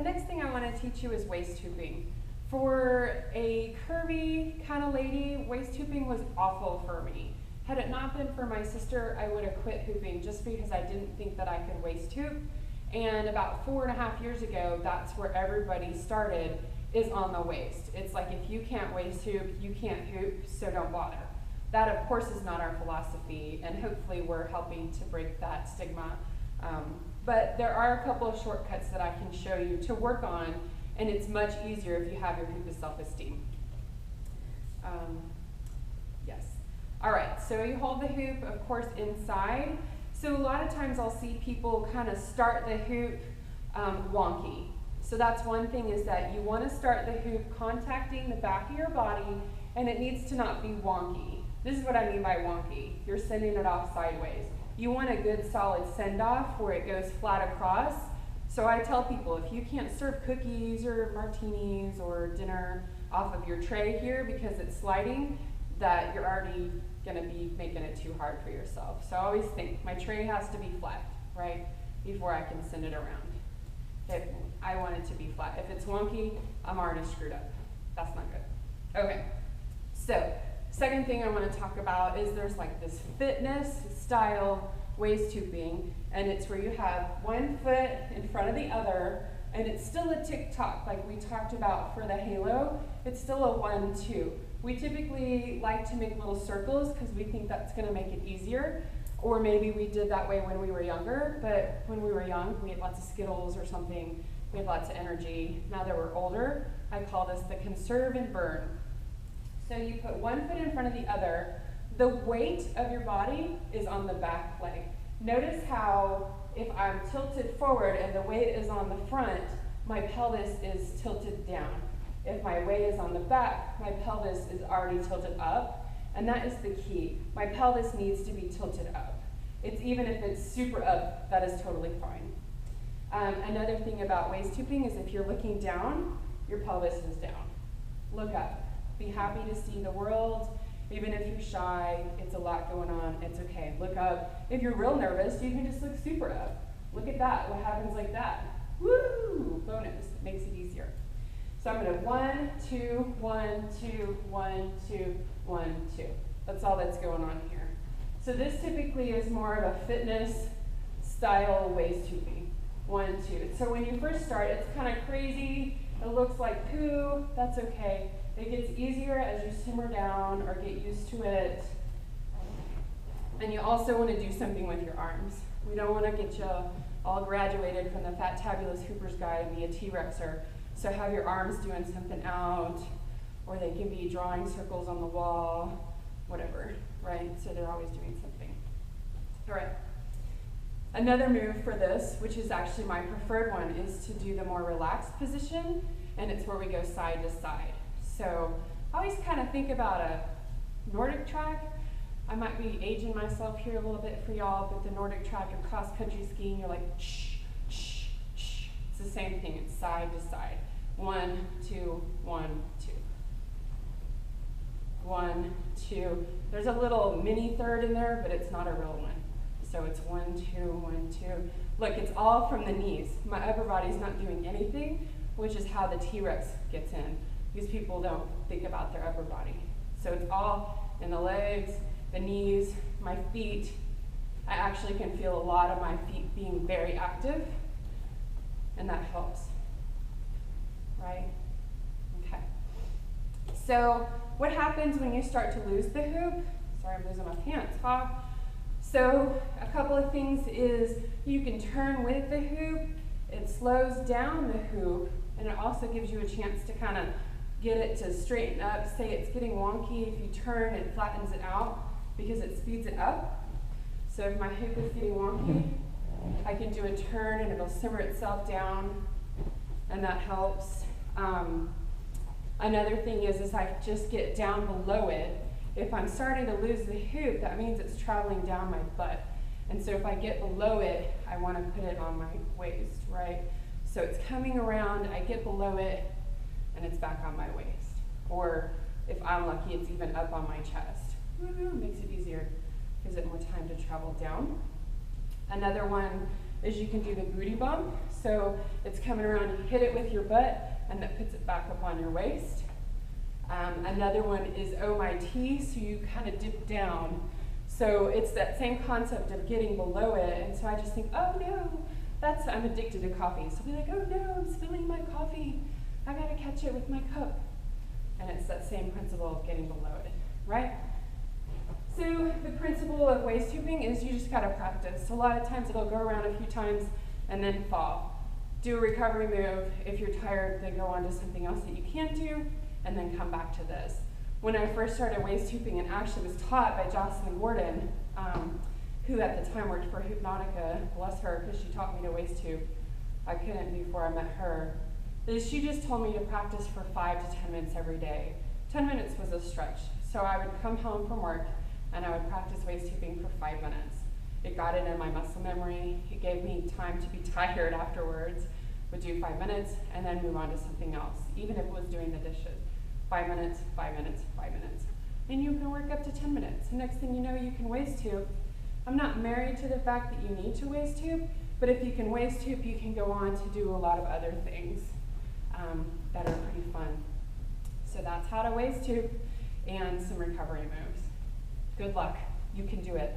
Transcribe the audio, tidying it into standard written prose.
The next thing I want to teach you is waist hooping. For a curvy kind of lady, waist hooping was awful for me. Had it not been for my sister, I would have quit hooping just because I didn't think that I could waist hoop. And about 4.5 years ago, that's where everybody started, is on the waist. It's like, if you can't waist hoop, you can't hoop, so don't bother. That, of course, is not our philosophy, and hopefully we're helping to break that stigma. But there are a couple of shortcuts that I can show you to work on, and it's much easier if you have your hoop of self-esteem. Yes. All right, so you hold the hoop, of course, inside. So a lot of times I'll see people kind of start the hoop wonky. So that's one thing, is that you want to start the hoop contacting the back of your body, and it needs to not be wonky. This is what I mean by wonky. You're sending it off sideways. You want a good solid send-off where it goes flat across. So I tell people, if you can't serve cookies or martinis or dinner off of your tray here because it's sliding, that you're already gonna be making it too hard for yourself. So I always think, my tray has to be flat, right, before I can send it around. I want it to be flat. If it's wonky, I'm already screwed up. That's not good. Okay, so second thing I want to talk about is there's like this fitness style waist hooping, and it's where you have one foot in front of the other, and it's still a tick-tock like we talked about for the halo. It's still a 1-2. We typically like to make little circles because we think that's going to make it easier, or maybe we did that way when we were younger, but when we were young, we had lots of Skittles or something, we had lots of energy. Now that we're older, I call this the conserve and burn. So you put one foot in front of the other. The weight of your body is on the back leg. Notice how if I'm tilted forward and the weight is on the front, my pelvis is tilted down. If my weight is on the back, my pelvis is already tilted up, and that is the key. My pelvis needs to be tilted up. It's even if it's super up, that is totally fine. Another thing about waist hooping is if you're looking down, your pelvis is down. Look up. Be happy to see the world. Even if you're shy, it's a lot going on, it's okay. Look up. If you're real nervous, you can just look super up. Look at that, what happens like that? Woo, bonus, it makes it easier. So I'm gonna 1, 2, 1, 2, 1, 2, 1, 2. That's all that's going on here. So this typically is more of a fitness style waist hooping. 1, 2. So when you first start, it's kind of crazy. It looks like poo, that's okay. It gets easier as you simmer down or get used to it. And you also want to do something with your arms. We don't want to get you all graduated from the Fat Tabulous Hoopers Guide and be a T-Rexer. So have your arms doing something out, or they can be drawing circles on the wall, whatever, right? So they're always doing something. All right. Another move for this, which is actually my preferred one, is to do the more relaxed position, and it's where we go side to side. So I always kind of think about a Nordic track. I might be aging myself here a little bit for y'all, but the Nordic track and cross-country skiing, you're like, shh, shh, shh. It's the same thing, it's side to side. 1, 2, 1, 2. 1, 2. There's a little mini third in there, but it's not a real one. So it's 1, 2, 1, 2. Look, it's all from the knees. My upper body's not doing anything, which is how the T-Rex gets in. These people don't think about their upper body. So it's all in the legs, the knees, my feet. I actually can feel a lot of my feet being very active, and that helps, right? Okay. So what happens when you start to lose the hoop? Sorry, I'm losing my pants, huh? So a couple of things is you can turn with the hoop. It slows down the hoop, and it also gives you a chance to kind of get it to straighten up. Say it's getting wonky. If you turn, it flattens it out because it speeds it up. So if my hoop is getting wonky, I can do a turn and it'll simmer itself down, and that helps. Another thing is I just get down below it. If I'm starting to lose the hoop, that means it's traveling down my butt. And so if I get below it, I want to put it on my waist, right? So it's coming around, I get below it, and it's back on my waist. Or if I'm lucky, it's even up on my chest. Woo-hoo, makes it easier, gives it more time to travel down. Another one is you can do the booty bump. So it's coming around, you hit it with your butt, and that puts it back up on your waist. Another one is oh my T, so you kind of dip down. So it's that same concept of getting below it, and so I just think, oh no, I'm addicted to coffee. So I'll be like, oh no, I'm spilling my coffee. I gotta catch it with my cup. And it's that same principle of getting below it, right? So the principle of waist hooping is you just gotta practice. A lot of times it'll go around a few times and then fall. Do a recovery move. If you're tired, then go on to something else that you can't do, and then come back to this. When I first started waist hooping, and actually was taught by Jocelyn Gordon, who at the time worked for Hypnotica, bless her, because she taught me to waist hoop. I couldn't before I met her. She just told me to practice for 5 to 10 minutes every day. 10 minutes was a stretch. So I would come home from work and I would practice waist hooping for 5 minutes. It got it in my muscle memory. It gave me time to be tired afterwards. Would do 5 minutes and then move on to something else, even if it was doing the dishes. 5 minutes, 5 minutes, 5 minutes. And you can work up to 10 minutes. The next thing you know, you can waist hoop. I'm not married to the fact that you need to waist hoop, but if you can waist hoop, you can go on to do a lot of other things that are pretty fun. So that's how to waist hoop and some recovery moves. Good luck. You can do it.